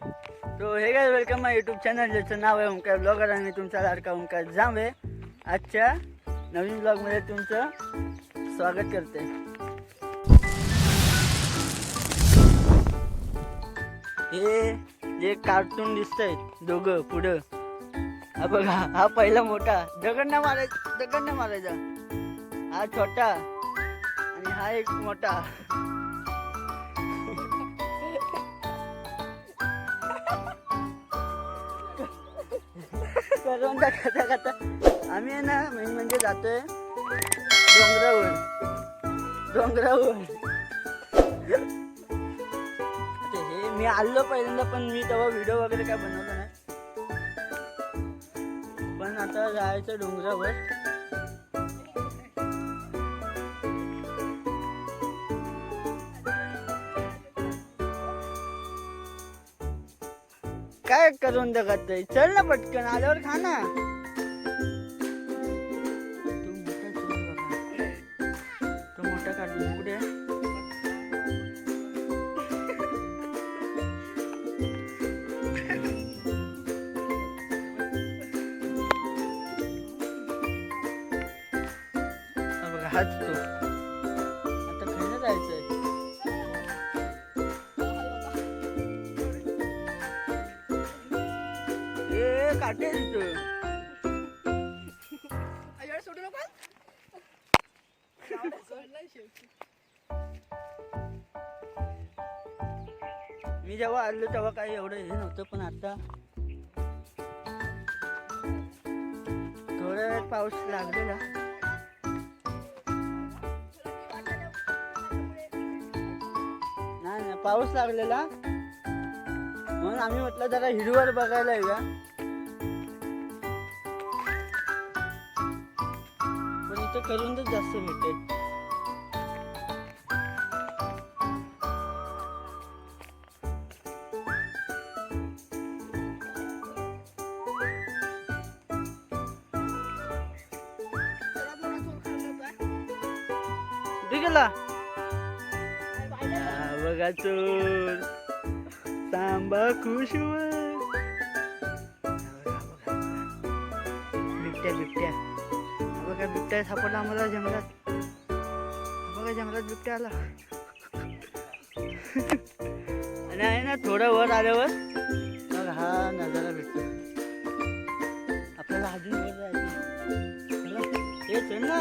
तो हे काय वेलकम माय यूट्यूब चॅनल, ज्याचं नाव आहे ओंकार ब्लॉगर आणि मी तुमचा लाडका ओंकार जांभे. आजच्या नवीन ब्लॉगमध्ये तुमचं स्वागत करते. हे जे कार्टून दिसतंय दोघं पुढं, हा बघा, हा पहिला मोठा दगड मारायचा, हा छोटा आणि हा एक मोठा. करवंदा खाता आम्ही आहे ना, मेन म्हणजे जातोय डोंगरावर. हे मी आलो पहिल्यांदा, पण मी तेव्हा व्हिडिओ वगैरे काय बनवलं नाही. पण आता जायचं डोंगरावर. काय करून खातोय? चल ना पटकन, आल्यावर खा ना. तो मोठा काढून कुठे? बघा, हाच तो. आता खायला जायचंय. काटे सोडू नका. मी जेव्हा आलो तेव्हा काही एवढं हे नव्हतं, पण आता थोडा पाऊस लागलेला. नाही पाऊस लागलेला म्हणून आम्ही म्हटलं जरा हिरवळ बघायला येऊया. पण इथे करवंदच जास्त भेटेल. कुठे गेला? बघा चोर तांबा खुश. बिबट्या बघा, बिबट्या सापडला आम्हाला जंगलात. बघा, जंगलात बिबट्या आला. आणि आहे ना, थोडं वर आल्यावर बघा हा नजारा भेटतो आपल्याला. अजून वर जायचं. हे चल ना.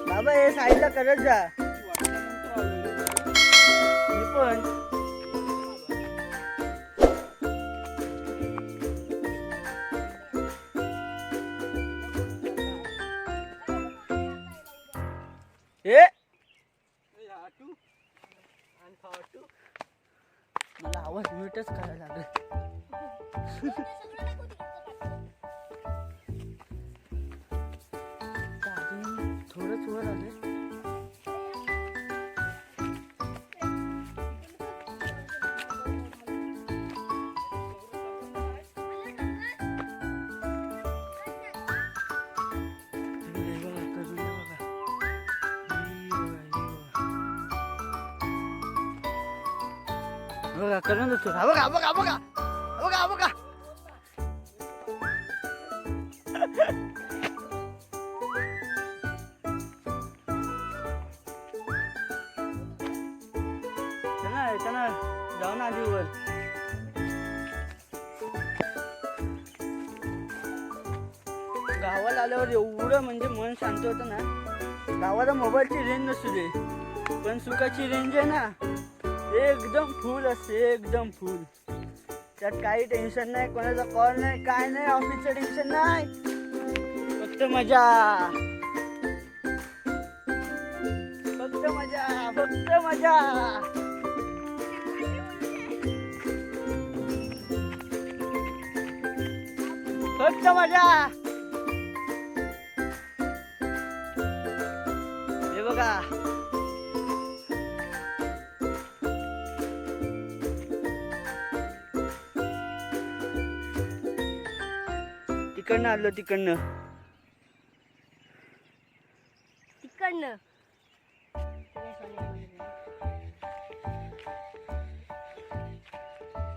बाबा हे साईडला करत जा. मी पण मला आवाज म्यूटच करायला लागला. अजून थोडंच वर आले. बघा करून देतो. बघा बघा बघा बघा बघा. चला जाऊ ना आधी वर. गावाला आल्यावर एवढं म्हणजे मन शांत होतं ना. गावाला मोबाईलची रेंज नसू दे, पण सुखाची रेंज आहे ना, एकदम फुल असते, एकदम फुल. त्यात काही टेन्शन नाही, कोणाचा कॉल नाही, काय नाही, ऑफिसचं टेन्शन नाही, फक्त मजा, फक्त मजा, फक्त मजा. फक्त मजा. हे बघा, तिकडनं आलो, तिकडनं. इकडनं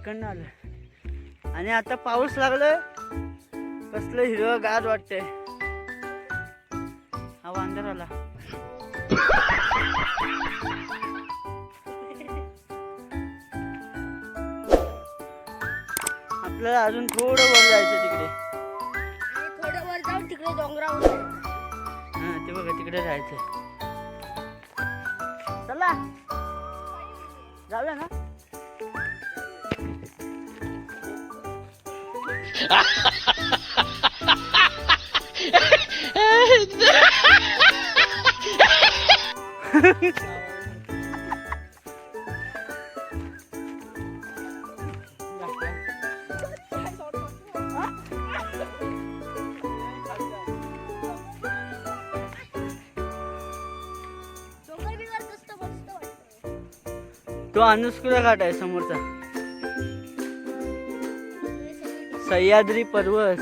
इकडनं आलं आणि आता पाऊस लागलाय. कसलं हिरवंगार वाटतंय. हा वांदर आला. आपल्याला अजून थोडं वर जायचं तिकडे. आणि थोडं वर जाऊन तिकडे डोंगरावर जायचं. हा ते बघा तिकडे जायचं. चला जाऊया ना. डोंगर बिगर कसं मस्त वाटतं. तो अनुस्कुरा घाट आहे समोरचा. सह्याद्री पर्वत.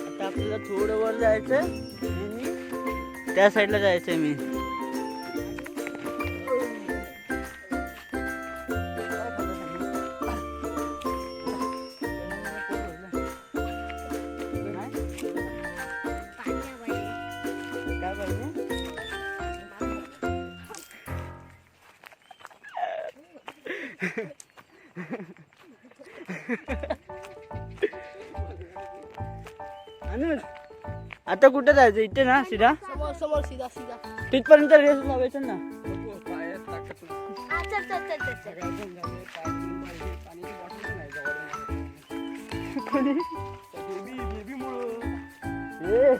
आता आपल्याला थोडं वर जायचं आणि त्या साईडला जायचंय मी. काय पाहिजे? अनुज आता कुठे जायचं? इथे ना सीधा समोर समोर सीधा सीधा. तिथपर्यंत रेस लावायचं ना. हा, चल चल चल चल चल. कोणी? ए.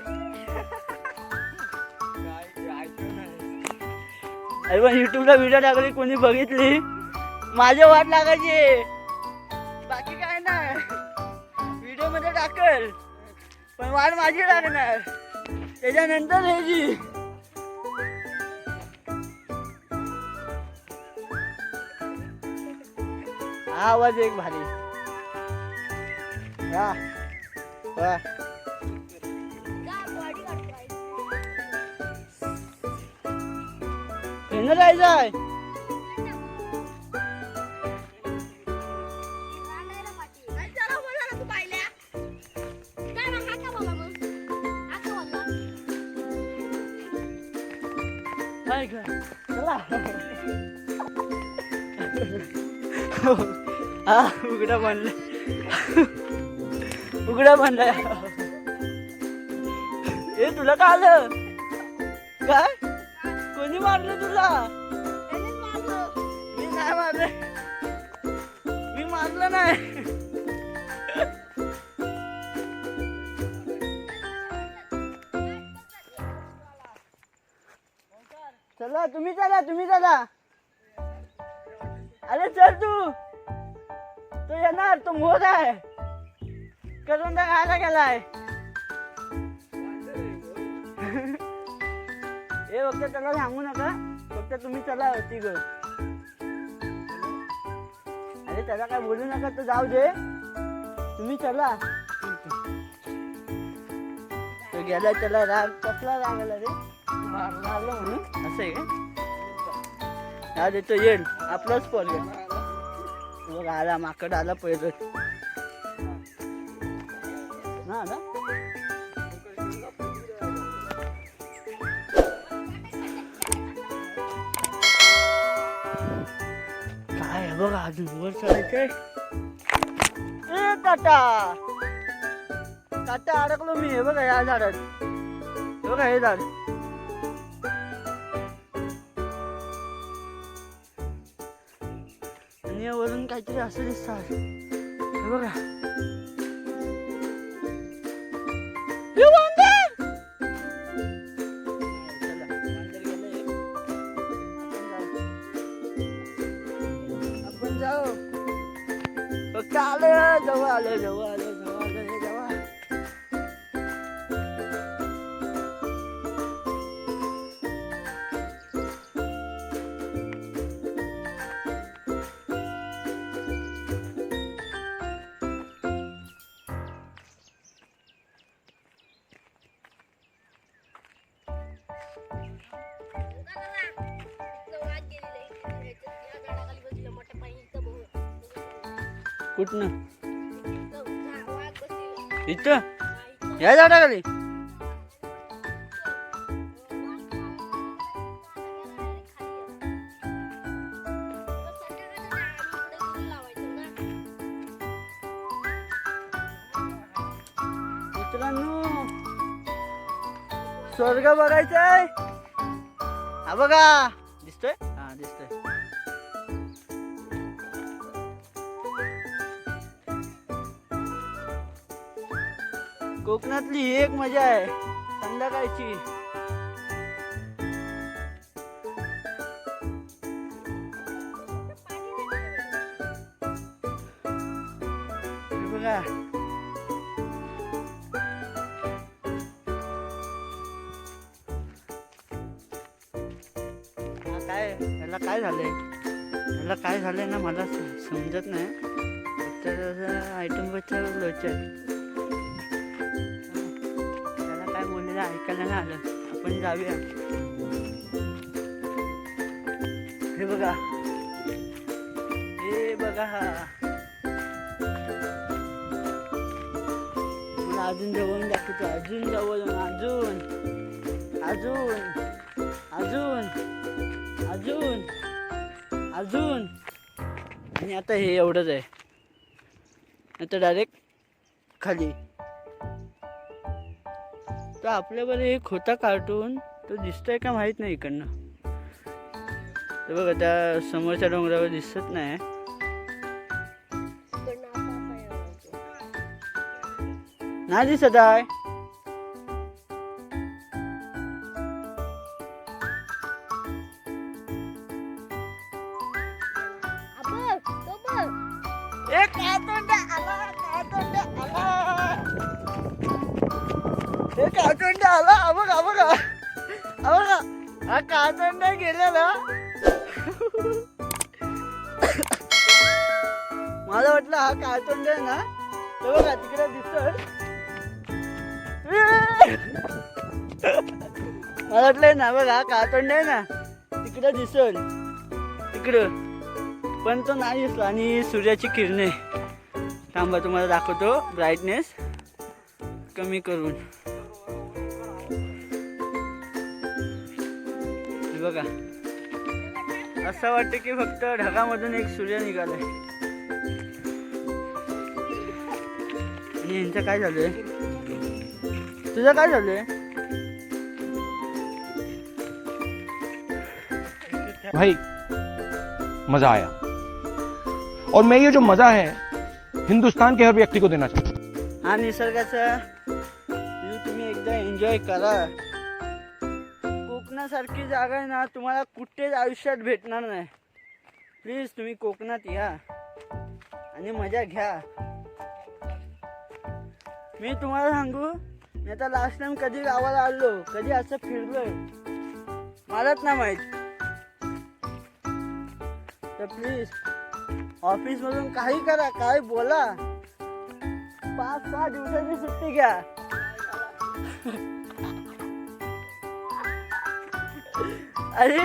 अरे पण युट्यूबला व्हिडिओ टाकली कोणी बघितली माझ्या वाट लागायची. बाकी काय नाही. व्हिडिओ मध्ये टाकल पण वाट माझी लागणार. त्याच्यानंतर हे जी हा आवाज एक भारी. वा वा. बॉडी काढतोय. ट्रेनर जायचंय. चला हा उघडा बनला. उघडा बनला. ए तुला काय आलं? काय कोणी मारलं तुला? मी नाही मारलं. मी मारलं नाही. चला तुम्ही चला तुम्ही चला. अरे चल तू. तो येणार. तो मोर आहे. करवंदा खायला गेलाय. हे फक्त त्याला सांगू नका. फक्त तुम्ही चला तिघ. अरे त्याला काय बोलू नका. तर जाऊ दे. तुम्ही चला. तो गेला. त्याला राग कसला राग आला रे? मारलं म्हणून असं आहे का? हा देतो येईल आपलाच पॉल घ्या. बघ आला माकड आला पहिलं ना आला. काय बघा अजून वर चढायचंय. ए टाटा टाटा अडकलो मी. हे बघा या झाडात. हे बघा हे झाड. आणि वरून काहीतरी असं दिसतात. हे बघा हे वांदर. चला, वांदर गेलंय. आपण जाऊ. फक्त आलं जवळ आलं जवळ आलं जवळ आलं हे जवळ. कुठनं इथं या झाडाखाली मित्रांनो स्वर्ग बघायचा आहे हा बघा दिसतोय हा दिसतोय कोकणातली ही एक मजा आहे संध्याकाळची हे बघा काय याला काय झालंय ना मला समजत नाही तर आयटम बच्चा लोचत त्याला काय बोललेलं ऐकायला नाही आलं आपण जाऊया हे बघा मला अजून जवळून दाखवतो अजून जवळून अजून आणि आता हे एवढंच आहे आता डायरेक्ट खाली तर आपल्याबरोबर एक होता कार्टून तो दिसतोय का माहित नाही इकडनं ते बघा त्या समोरच्या डोंगरावर दिसत नाही नाही दिसत आहे कातोंडा आला बघा हा कातोंडा गेलेला मला वाटलं हा कातोंडा आहे ना तो बघा तिकडे दिसतोय मला वाटलं ना बघा हा कातोंडा आहे ना तिकडे दिसल तिकडं पण तो नाही दिसला आणि सूर्याची किरणे थांबा तुम्हाला दाखवतो ब्राईटनेस कमी करून बघा असं वाटतं की फक्त ढगामधून एक सूर्य निघालाय आणि यांचं काय झालंय तुझं काय झालंय भाई मजा आया और मैं ये जो मजा है हिंदुस्तान के हर व्यक्ति को देना चाहता हूँ हा निसर्गाचा व्ह्यू तुम्ही एकदा एन्जॉय करा कोकणासारखी जागा आहे ना तुम्हाला कुठेच आयुष्यात भेटणार नाही प्लीज तुम्ही कोकणात या आणि मजा घ्या मी तुम्हाला सांगू मी आता लास्ट टाइम कधी गावाला आलो कधी असं फिरलोय मलाच नाही माहित तर प्लीज ऑफिस मधून काही करा काय बोला 5-6 दिवसाची सुट्टी घ्या अरे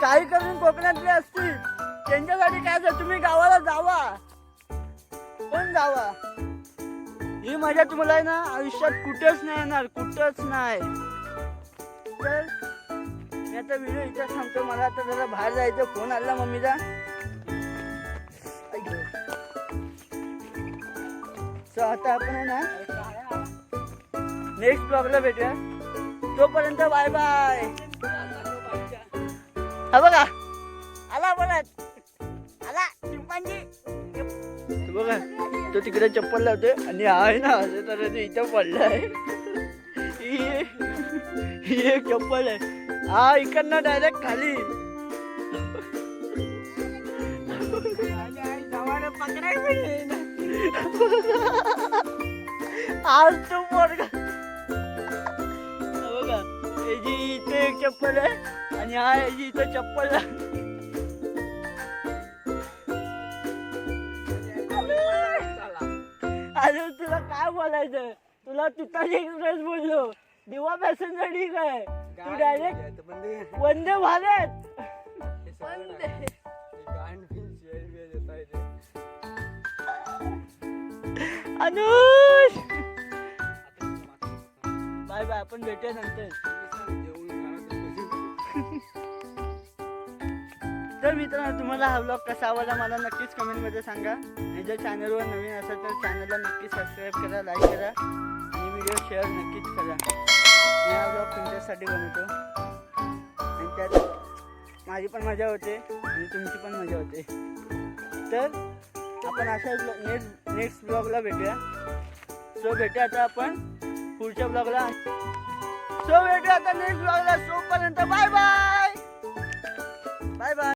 काही करून कोकणातले असतील त्यांच्यासाठी काय तर तुम्ही गावाला जावा पण जावा ही मजा तुम्हाला आहे ना आयुष्यात कुठेच नाही येणार कुठंच नाही तर मी आता व्हिडिओ इथं थांबतो मला आता जरा बाहेर जायचं फोन आला मम्मीचा सो आता आपण आहे ना नेक्स्ट ब्लॉगला भेटूया तोपर्यंत बाय बाय हा बघा आला बोलत आला चिंपांजी बघा तो तिकडे चप्पल लावतोय आणि हा आहे ना असं तर इथं पडलाय ही एक चप्पल आहे हा इकडनं डायरेक्ट खाली आज तो पोरगा बघा याची इथे एक चप्पल आहे आणि हा याची इथं चप्पल आहे अरे तुला काय बोलायचं तुला तुताची एक्सप्रेस बोललो दिवा पॅसेंजर ठीक आहे तू direct Vande Bharat Anush bye bye, आपण भेटूया नंतर. तर मित्रांनो, तुम्हाला हा ब्लॉग कसा आवडला मला नक्कीच कमेंटमध्ये सांगा. आणि जर चॅनलवर नवीन असेल तर चॅनलला नक्की सबस्क्राईब करा, लाईक करा आणि व्हिडिओ शेअर नक्कीच करा. मी हा ब्लॉग तुमच्यासाठी बनवतो आणि त्यात माझी पण मजा होते आणि तुमची पण मजा होते. तर आपण अशाच नेक्स्ट ब्लॉगला भेटूया. सो भेटूया आता आपण पुढच्या ब्लॉगला. सो भेटूया आता नेक्स्ट ब्लॉगला. सोपर्यंत बाय बाय बाय बाय.